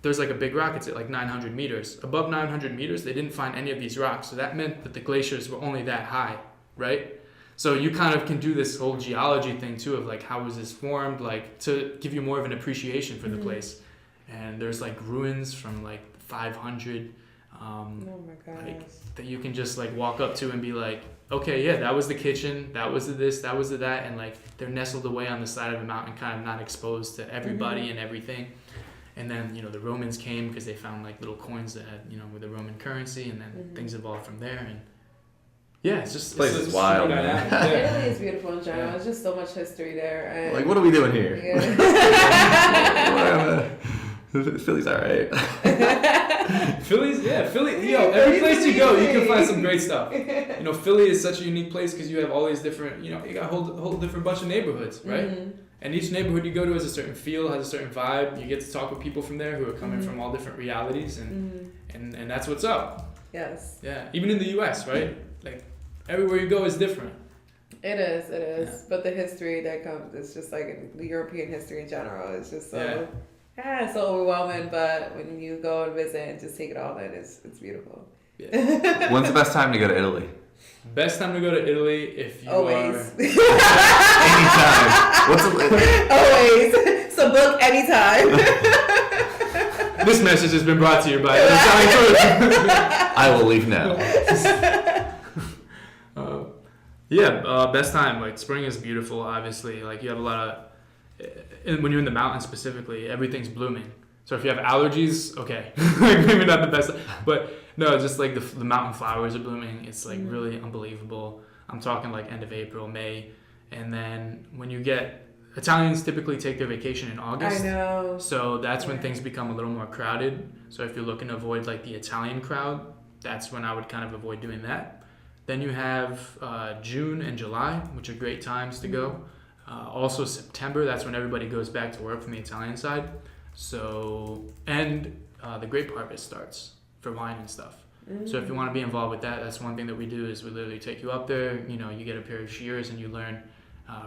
[SPEAKER 2] there's like a big rock. It's at like 900 meters. Above 900 meters, they didn't find any of these rocks. So that meant that the glaciers were only that high, right? So you kind of can do this whole geology thing too of like how was this formed, like to give you more of an appreciation for the place. And there's like ruins from like 500 that you can just like walk up to and be like, okay, yeah, that was the kitchen, that was the this, that was the that, and like they're nestled away on the side of a mountain, kind of not exposed to everybody and everything. And then the Romans came because they found like little coins that had with the Roman currency, and then things evolved from there. And yeah, it's just
[SPEAKER 1] this place is wild, man.
[SPEAKER 4] Italy is beautiful in general. There's just so much history there. And
[SPEAKER 1] like, what are we doing here?
[SPEAKER 4] Yeah.
[SPEAKER 1] Philly's all right.
[SPEAKER 2] Philly. Every place you go, you can find some great stuff. Philly is such a unique place because you have all these different, you got a whole different bunch of neighborhoods, right? And each neighborhood you go to has a certain feel, has a certain vibe. You get to talk with people from there who are coming from all different realities, and that's what's up.
[SPEAKER 4] Yes.
[SPEAKER 2] Yeah, even in the U.S., right? Like everywhere you go is different.
[SPEAKER 4] It is. Yeah. But the history that comes, it's just like the European history in general. It's just so it's so overwhelming. But when you go and visit and just take it all in, it's beautiful.
[SPEAKER 2] Yeah.
[SPEAKER 1] When's the best time to go to Italy?
[SPEAKER 2] Best time to go to Italy if you
[SPEAKER 4] Always.
[SPEAKER 1] Anytime.
[SPEAKER 4] Always. So book anytime.
[SPEAKER 2] This message has been brought to you by Italian Food.
[SPEAKER 1] I will leave now.
[SPEAKER 2] Best time. Like spring is beautiful. Obviously, like you have a lot of. And when you're in the mountains specifically, everything's blooming. So if you have allergies, okay, like maybe not the best. But no, just like the mountain flowers are blooming. It's like really unbelievable. I'm talking like end of April, May, and then when you get Italians typically take their vacation in August.
[SPEAKER 4] I know.
[SPEAKER 2] So that's when things become a little more crowded. So if you're looking to avoid like the Italian crowd, that's when I would kind of avoid doing that. Then you have June and July, which are great times to go. Also September, that's when everybody goes back to work from the Italian side. So, and the grape harvest starts for wine and stuff. So if you want to be involved with that, that's one thing that we do is we literally take you up there, you get a pair of shears and you learn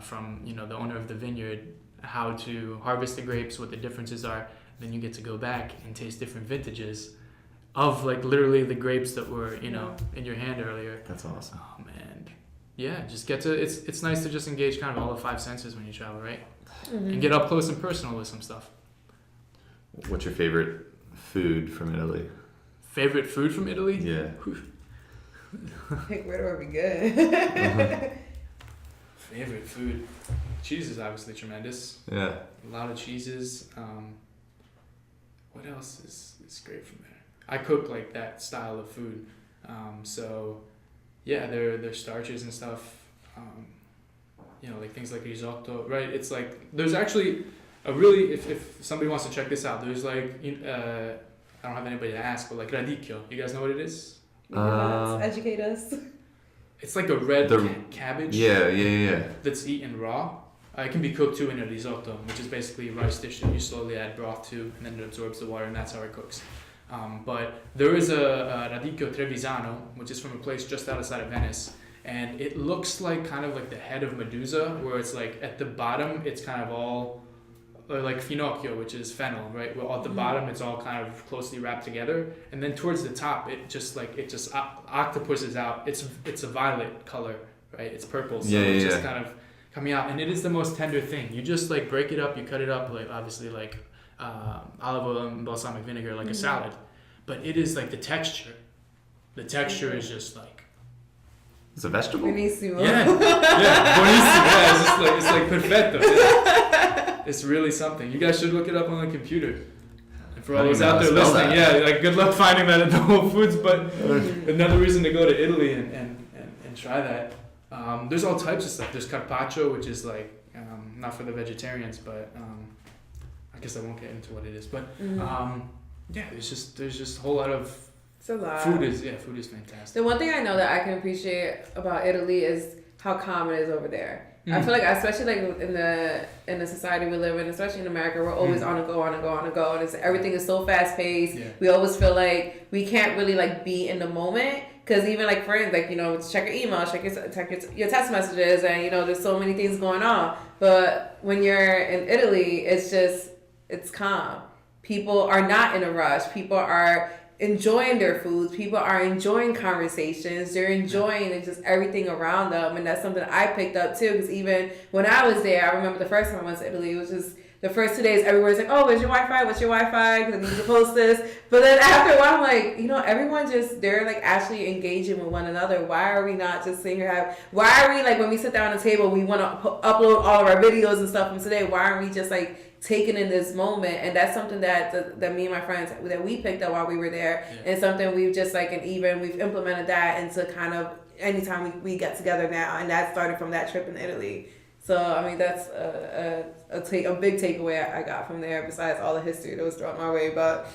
[SPEAKER 2] from, the owner of the vineyard how to harvest the grapes, what the differences are. Then you get to go back and taste different vintages of like literally the grapes that were, in your hand earlier.
[SPEAKER 1] That's awesome.
[SPEAKER 2] Oh man. Yeah, just get to, it's nice to just engage kind of all the five senses when you travel, right? And get up close and personal with some stuff.
[SPEAKER 1] What's your favorite food from Italy?
[SPEAKER 2] Favorite food from Italy?
[SPEAKER 1] Yeah.
[SPEAKER 4] Pick where would be good.
[SPEAKER 2] Favorite food. Cheese is obviously tremendous.
[SPEAKER 1] Yeah.
[SPEAKER 2] A lot of cheeses. What else is great from there? I cook like that style of food. So yeah, their starches and stuff. Like things like risotto, right? It's like there's actually a really if somebody wants to check this out, there's like I don't have anybody to ask, but like radicchio. You guys know what it is?
[SPEAKER 4] Educate us.
[SPEAKER 2] It's like a red cabbage.
[SPEAKER 1] Yeah.
[SPEAKER 2] That's eaten raw. It can be cooked too in a risotto, which is basically a rice dish that you slowly add broth to, and then it absorbs the water, and that's how it cooks. But there is a radicchio trevisano, which is from a place just outside of Venice, and it looks like kind of like the head of Medusa, where it's like at the bottom it's kind of all like finocchio, which is fennel, right? Well, at the bottom it's all kind of closely wrapped together, and then towards the top it just octopuses out. It's a violet color, right? It's purple, so it's just kind of coming out, and it is the most tender thing. You just like break it up, you cut it up like obviously like olive oil and balsamic vinegar, like a salad, but it is like the texture. The texture is just like
[SPEAKER 1] it's a vegetable.
[SPEAKER 4] Buonissimo.
[SPEAKER 2] Yeah, buonissimo. Yeah, it's like perfetto. Yeah. It's really something. You guys should look it up on the computer. And for all those out there listening, like good luck finding that at the Whole Foods. But another reason to go to Italy and try that. There's all types of stuff. There's carpaccio, which is like not for the vegetarians, but I guess I won't get into what it is. But there's just a whole lot of.
[SPEAKER 4] It's a lot.
[SPEAKER 2] Food is fantastic.
[SPEAKER 4] The one thing I know that I can appreciate about Italy is how calm it is over there. I feel like, especially like in the society we live in, especially in America, we're always on a go, and everything is so fast paced. Yeah. We always feel like we can't really like be in the moment, because even like friends, like check your email, check your text messages, and there's so many things going on. But when you're in Italy, it's calm. People are not in a rush. People are enjoying their foods. People are enjoying conversations. They're enjoying just everything around them, and that's something I picked up too. Because even when I was there, I remember the first time I went to Italy, it was just the first 2 days. Everywhere's like, "Oh, where's your Wi-Fi? What's your Wi-Fi? Because I need to post this." But then after a while, I'm like, everyone they're like actually engaging with one another. Why are we not just sitting here? Why are we like when we sit down at the table, we want to upload all of our videos and stuff from today? Why aren't we just like taken in this moment? And that's something that me and my friends that we picked up while we were there, and something we've just like, and even we've implemented that into kind of anytime we get together now, and that started from that trip in Italy. So I mean that's a big takeaway I got from there, besides all the history that was thrown my way. But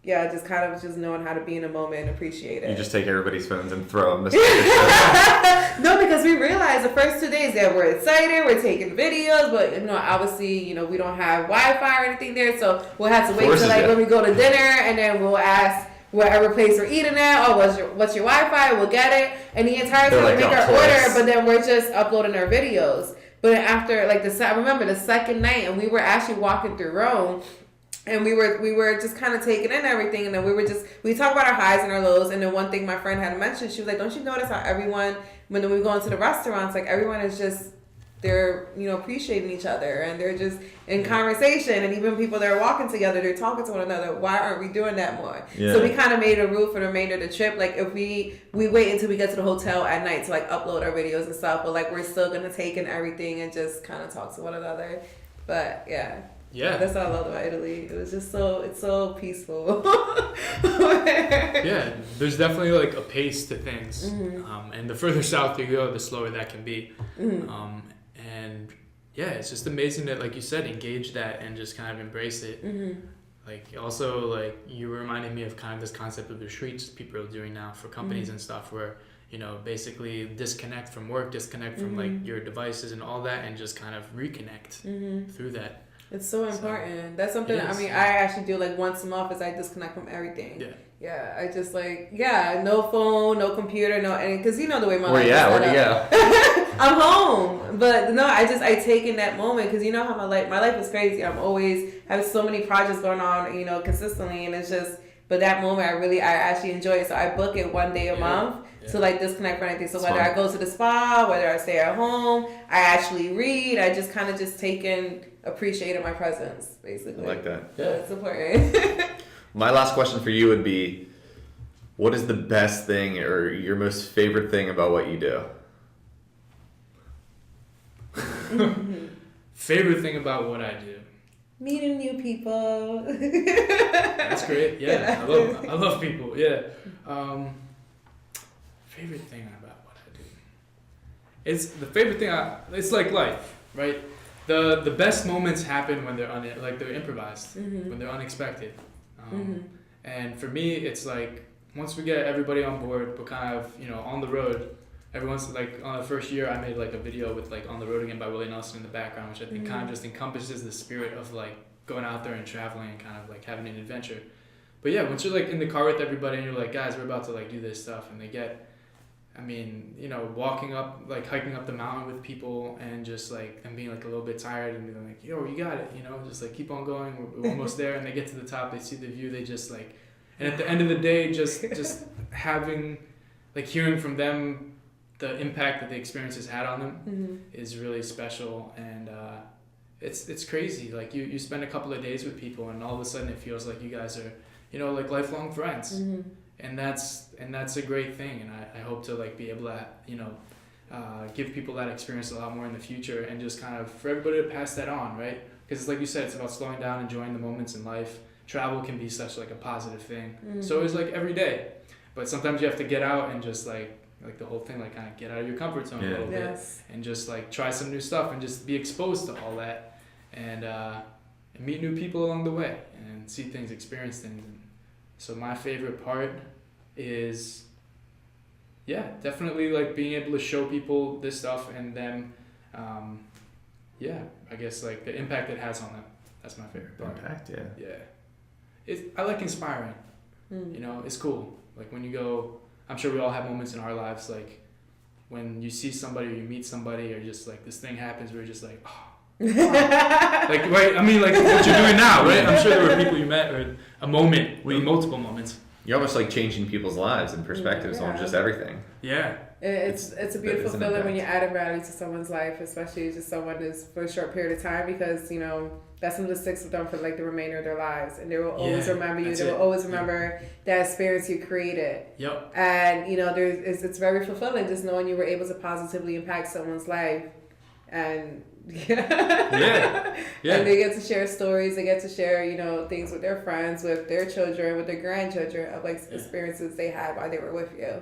[SPEAKER 4] yeah, just kind of just knowing how to be in a moment and appreciate it.
[SPEAKER 1] You just take everybody's phones and throw them.
[SPEAKER 4] No, because we realized the first 2 days that we're excited, we're taking videos, but obviously, we don't have Wi-Fi or anything there, so we'll have to wait till like when we go to dinner, and then we'll ask whatever place we're eating at, "Oh, what's your Wi-Fi?" We'll get it, and the entire time we make our order, but then we're just uploading our videos. But after like I remember the second night, and we were actually walking through Rome. And we were just kind of taking in everything, and then we talk about our highs and our lows. And then one thing my friend had mentioned, she was like, "Don't you notice how everyone, when we go into the restaurants, like everyone is just they're appreciating each other, and they're just in conversation, and even people that are walking together, they're talking to one another. Why aren't we doing that more?
[SPEAKER 1] Yeah.
[SPEAKER 4] So we kind of made a rule for the remainder of the trip. Like if we wait until we get to the hotel at night to like upload our videos and stuff, but like we're still gonna take in everything and just kind of talk to one another. But yeah, that's what I loved about Italy. It was just it's so peaceful.
[SPEAKER 2] Yeah, there's definitely like a pace to things, and the further south you go, the slower that can be. And yeah, it's just amazing that, like you said, engage that and just kind of embrace it. Like also, like you reminded me of kind of this concept of the retreats people are doing now for companies and stuff, where basically disconnect from work, disconnect from like your devices and all that, and just kind of reconnect through that.
[SPEAKER 4] It's so important. That's something, I mean, I actually do like once a month is I disconnect from everything. Yeah, I just no phone, no computer, no anything. Because the way my life is set
[SPEAKER 1] where'd you go?
[SPEAKER 4] I'm home. But no, I take in that moment because how my life is crazy. I'm always have so many projects going on, consistently. And it's just, but that moment I actually enjoy it. So I book it one day a month to like disconnect from anything. So whether I go to the spa, whether I stay at home, I actually read, I just kind of just take in, appreciating my presence, basically.
[SPEAKER 1] I like that.
[SPEAKER 4] Yeah, it's important.
[SPEAKER 1] My last question for you would be, what is the best thing or your most favorite thing about what you do?
[SPEAKER 2] Favorite thing about what I do?
[SPEAKER 4] Meeting new people.
[SPEAKER 2] That's great. Yeah, I love people. Yeah. Favorite thing about what I do? It's the favorite thing. It's like life, right? The best moments happen when they're improvised, when they're unexpected. And for me, it's like once we get everybody on board, we're kind of on the road. Everyone's like on the first year, I made like a video with like "On the Road Again" by Willie Nelson in the background, which I think kind of just encompasses the spirit of like going out there and traveling and kind of like having an adventure. But yeah, once you're like in the car with everybody and you're like, guys, we're about to like do this stuff, and they get, walking up, like hiking up the mountain with people and just like them being like a little bit tired and being like, yo, you got it, just like keep on going, we're almost there. And they get to the top, they see the view, they just like, and at the end of the day, just having, like hearing from them the impact that the experience has had on them is really special. And it's crazy. Like you spend a couple of days with people and all of a sudden it feels like you guys are, like lifelong friends. And that's a great thing, and I hope to like be able to give people that experience a lot more in the future, and just kind of for everybody to pass that on, right? Because like you said, it's about slowing down, enjoying the moments in life. Travel can be such like a positive thing. So it's like every day, but sometimes you have to get out and just like the whole thing, like kind of get out of your comfort zone a little bit, and just like try some new stuff and just be exposed to all that, and meet new people along the way and see things, experience things. So my favorite part is, definitely like being able to show people this stuff and then, I guess like the impact it has on them. That's my favorite part.
[SPEAKER 1] Impact,
[SPEAKER 2] I like inspiring. It's cool. Like when you go, I'm sure we all have moments in our lives, like when you see somebody or you meet somebody or just like this thing happens where you're just like, oh. Like, right? I mean, like what you're doing now, right? I'm sure there were people you met or a moment, multiple moments.
[SPEAKER 1] You're almost like changing people's lives and perspectives on just everything.
[SPEAKER 2] Yeah.
[SPEAKER 4] It's a beautiful feeling when you add value to someone's life, especially just someone is for a short period of time, because that's something that sticks with them for like the remainder of their lives, and they will always remember you. They will always remember that experience you created.
[SPEAKER 2] Yep.
[SPEAKER 4] And it's very fulfilling just knowing you were able to positively impact someone's life, and and they get to share stories. They get to share things with their friends, with their children, with their grandchildren of like experiences they had while they were with you.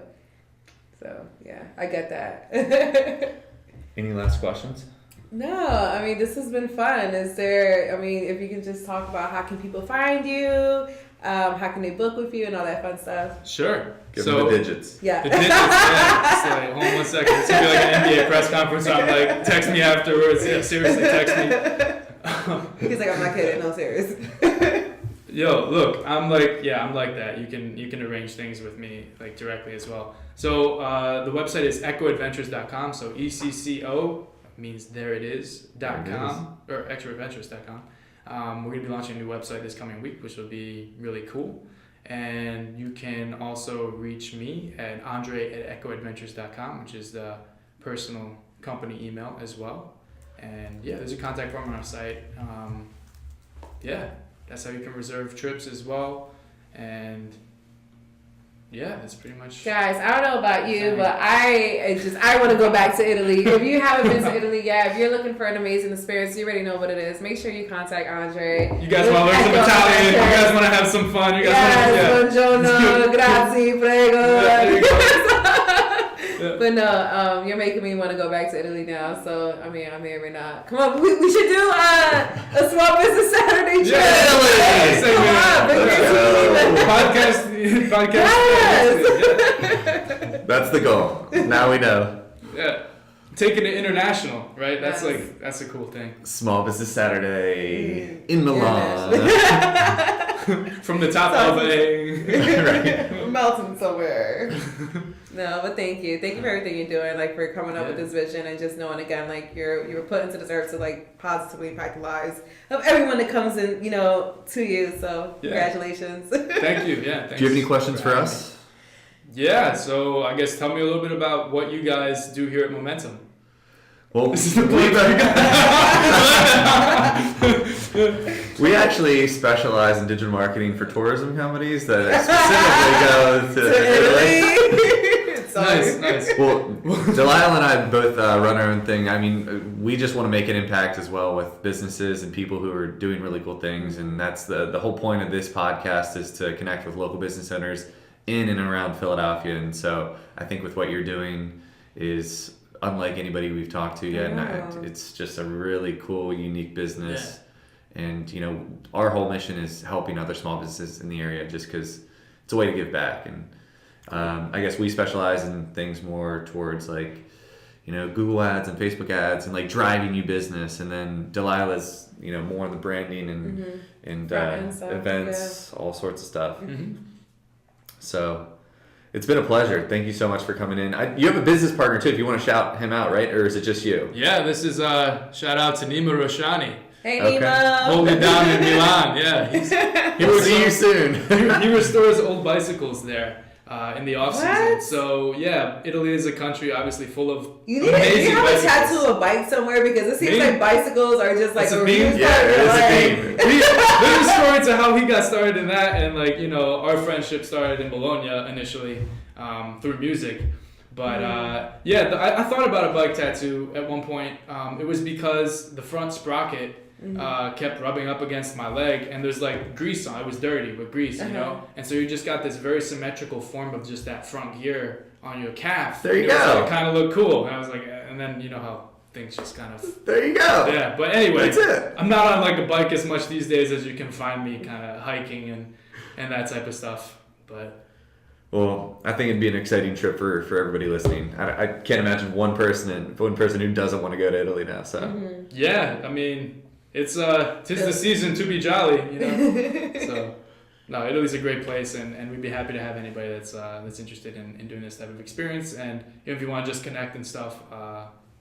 [SPEAKER 4] So I get that.
[SPEAKER 1] Any last questions?
[SPEAKER 4] No, I mean this has been fun. Is there? I mean, if you can just talk about how can people find you, how can they book with you, and all that fun stuff.
[SPEAKER 2] Sure.
[SPEAKER 1] Give them the digits.
[SPEAKER 4] Yeah.
[SPEAKER 2] The digits. It's like, hold on 1 second. It's gonna be like an NBA press conference. So I'm like, text me afterwards. Yeah, seriously, text me.
[SPEAKER 4] He's like, I'm not kidding. No, serious.
[SPEAKER 2] Yo, look, I'm like that. You can arrange things with me like directly as well. So the website is EccoAdventures.com. So ECCO means there it is.com or EccoAdventures.com. We're gonna be launching a new website this coming week, which will be really cool. And you can also reach me at Andre@EccoAdventures.com, which is the personal company email as well. And yeah, there's a contact form on our site. Yeah, that's how you can reserve trips as well. And yeah, that's pretty much.
[SPEAKER 4] Guys, I don't know about you, but I want to go back to Italy. If you haven't been to Italy yet, if you're looking for an amazing experience, you already know what it is. Make sure you contact Andre.
[SPEAKER 2] You guys want to learn some Italian? You guys want to have some fun? You guys
[SPEAKER 4] buongiorno, grazie, prego.
[SPEAKER 2] Yeah.
[SPEAKER 4] But no, you're making me want to go back to Italy now. So I mean, I'm here or not. Come on, we should do a small business Saturday trip.
[SPEAKER 2] Yeah, podcast.
[SPEAKER 4] Yes.
[SPEAKER 2] Yeah.
[SPEAKER 1] That's the goal. Now we know.
[SPEAKER 2] Yeah, taking it international, right? That's
[SPEAKER 4] Yes.
[SPEAKER 2] that's a cool thing.
[SPEAKER 1] Small Business Saturday in Milan.
[SPEAKER 2] From the top of a
[SPEAKER 1] Right.
[SPEAKER 4] Melting somewhere. No, but thank you for everything you're doing, like for coming up with this vision and just knowing again, like you were put into this earth to like positively impact the lives of everyone that comes in, to you. So congratulations.
[SPEAKER 2] Thank you. Yeah. Thanks.
[SPEAKER 1] Do you have any questions for us?
[SPEAKER 2] Yeah. So I guess tell me a little bit about what you guys do here at Momentum.
[SPEAKER 1] Well, we actually specialize in digital marketing for tourism companies that specifically go to Italy.
[SPEAKER 2] Nice.
[SPEAKER 1] Well, Delilah and I both run our own thing. I mean, we just want to make an impact as well with businesses and people who are doing really cool things. And that's the whole point of this podcast is to connect with local business owners in and around Philadelphia. And so I think with what you're doing is unlike anybody we've talked to yet. And it's just a really cool, unique business. Yeah. And, our whole mission is helping other small businesses in the area just because it's a way to give back. And I guess we specialize in things more towards Google ads and Facebook ads and driving new business. And then Delilah's, more on the branding and events, all sorts of stuff.
[SPEAKER 2] Mm-hmm.
[SPEAKER 1] So it's been a pleasure. Thank you so much for coming in. You have a business partner too, if you want to shout him out, right? Or is it just you?
[SPEAKER 2] Yeah, this is shout out to Nima Roshani.
[SPEAKER 4] Hey,
[SPEAKER 1] Okay.
[SPEAKER 4] Nemo.
[SPEAKER 2] Holding it down in Milan. Yeah,
[SPEAKER 1] We'll see you soon.
[SPEAKER 2] he restores old bicycles there in the off season.
[SPEAKER 4] What?
[SPEAKER 2] So yeah, Italy is a country obviously full of
[SPEAKER 4] You
[SPEAKER 2] amazing
[SPEAKER 4] have a
[SPEAKER 2] bicycles.
[SPEAKER 4] tattoo of bike somewhere because it seems
[SPEAKER 2] Me?
[SPEAKER 4] like bicycles are just like
[SPEAKER 2] It's a
[SPEAKER 4] a
[SPEAKER 2] theme?
[SPEAKER 4] huge
[SPEAKER 1] Yeah,
[SPEAKER 4] part of your
[SPEAKER 1] it's a
[SPEAKER 4] life.
[SPEAKER 1] theme.
[SPEAKER 2] There's a story to how he got started in that, and our friendship started in Bologna initially through music. But I thought about a bike tattoo at one point. It was because the front sprocket kept rubbing up against my leg, and there's grease on it. It was dirty with grease, and so you just got this very symmetrical form of just that front gear on your calf.
[SPEAKER 1] There you go.
[SPEAKER 2] So it kind of looked cool, and I was like, and then you know how things just kind of.
[SPEAKER 1] There you go.
[SPEAKER 2] Yeah, but anyway,
[SPEAKER 1] That's it.
[SPEAKER 2] I'm not on a bike as much these days as you can find me kind of hiking and that type of stuff. But
[SPEAKER 1] Well, I think it'd be an exciting trip for everybody listening. I can't imagine one person who doesn't want to go to Italy now. So
[SPEAKER 2] yeah, I mean, it's the season to be jolly, So no, Italy's a great place, and we'd be happy to have anybody that's interested in doing this type of experience. And if you want to just connect and stuff,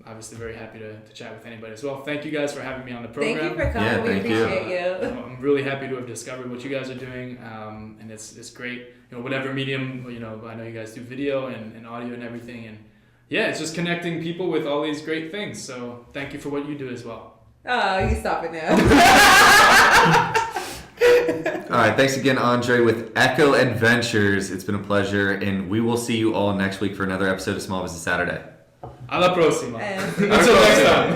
[SPEAKER 2] obviously very happy to chat with anybody as well. Thank you guys for having me on the program.
[SPEAKER 4] Thank you for coming.
[SPEAKER 1] Yeah,
[SPEAKER 4] we
[SPEAKER 1] thank you.
[SPEAKER 4] appreciate you.
[SPEAKER 2] I'm really happy to have discovered what you guys are doing, and it's great. Whatever medium, I know you guys do video and audio and everything, and yeah, it's just connecting people with all these great things. So thank you for what you do as well.
[SPEAKER 4] Oh, you stop it now.
[SPEAKER 1] all right, thanks again, Andre, with Ecco Adventures. It's been a pleasure, and we will see you all next week for another episode of Small Business Saturday.
[SPEAKER 2] Alla prossima.
[SPEAKER 4] And-
[SPEAKER 2] Until next time.